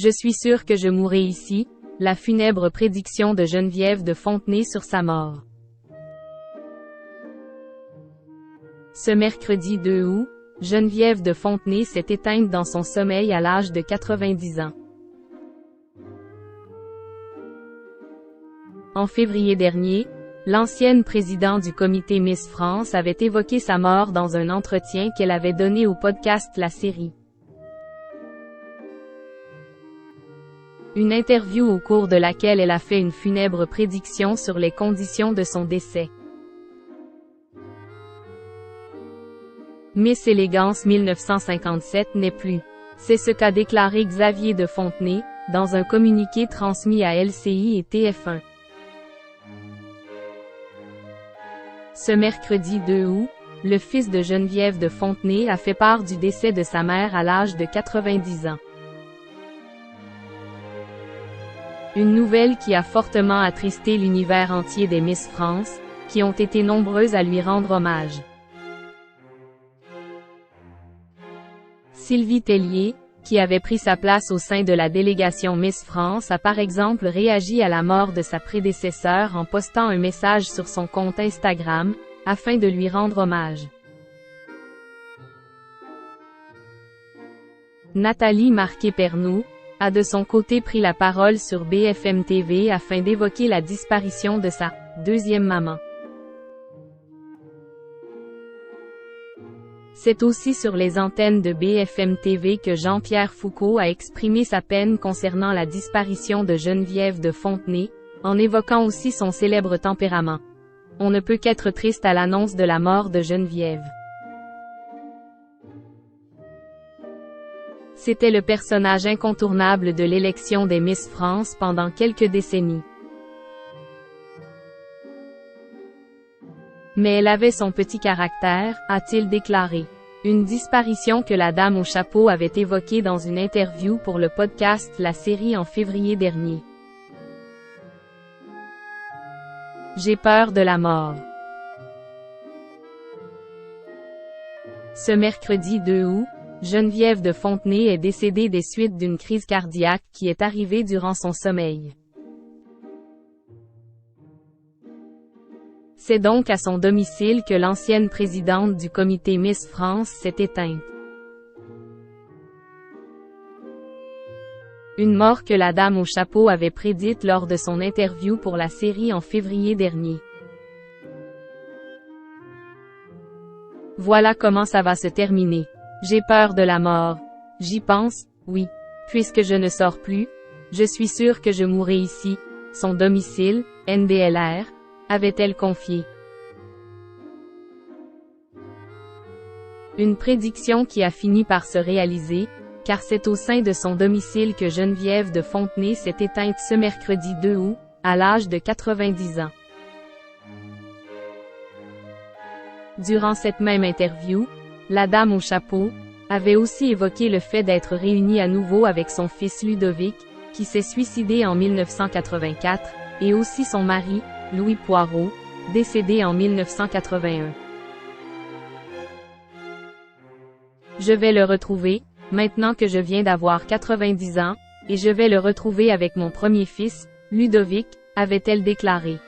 Je suis sûre que je mourrai ici, la funèbre prédiction de Geneviève de Fontenay sur sa mort. Ce mercredi 2 août, Geneviève de Fontenay s'est éteinte dans son sommeil à l'âge de 90 ans. En février dernier, l'ancienne présidente du comité Miss France avait évoqué sa mort dans un entretien qu'elle avait donné au podcast La Série. Une interview au cours de laquelle elle a fait une funèbre prédiction sur les conditions de son décès. Miss Élégance 1957 n'est plus. C'est ce qu'a déclaré Xavier de Fontenay, dans un communiqué transmis à LCI et TF1. Ce mercredi 2 août, le fils de Geneviève de Fontenay a fait part du décès de sa mère à l'âge de 90 ans. Une nouvelle qui a fortement attristé l'univers entier des Miss France, qui ont été nombreuses à lui rendre hommage. Sylvie Tellier, qui avait pris sa place au sein de la délégation Miss France, a par exemple réagi à la mort de sa prédécesseur en postant un message sur son compte Instagram, afin de lui rendre hommage. Nathalie Marquet-Pernoud a de son côté pris la parole sur BFM TV afin d'évoquer la disparition de sa deuxième maman. C'est aussi sur les antennes de BFM TV que Jean-Pierre Foucault a exprimé sa peine concernant la disparition de Geneviève de Fontenay, en évoquant aussi son célèbre tempérament. On ne peut qu'être triste à l'annonce de la mort de Geneviève. C'était le personnage incontournable de l'élection des Miss France pendant quelques décennies. Mais elle avait son petit caractère, a-t-il déclaré. Une disparition que la dame au chapeau avait évoquée dans une interview pour le podcast La Série en février dernier. J'ai peur de la mort. Ce mercredi 2 août, Geneviève de Fontenay est décédée des suites d'une crise cardiaque qui est arrivée durant son sommeil. C'est donc à son domicile que l'ancienne présidente du comité Miss France s'est éteinte. Une mort que la dame au chapeau avait prédite lors de son interview pour La Série en février dernier. Voilà comment ça va se terminer. J'ai peur de la mort. J'y pense, oui. Puisque je ne sors plus, je suis sûre que je mourrai ici, son domicile, NDLR, avait-elle confié. Une prédiction qui a fini par se réaliser, car c'est au sein de son domicile que Geneviève de Fontenay s'est éteinte ce mercredi 2 août, à l'âge de 90 ans. Durant cette même interview, la dame au chapeau avait aussi évoqué le fait d'être réunie à nouveau avec son fils Ludovic, qui s'est suicidé en 1984, et aussi son mari, Louis Poirot, décédé en 1981. Je vais le retrouver, maintenant que je viens d'avoir 90 ans, et je vais le retrouver avec mon premier fils, Ludovic, avait-elle déclaré.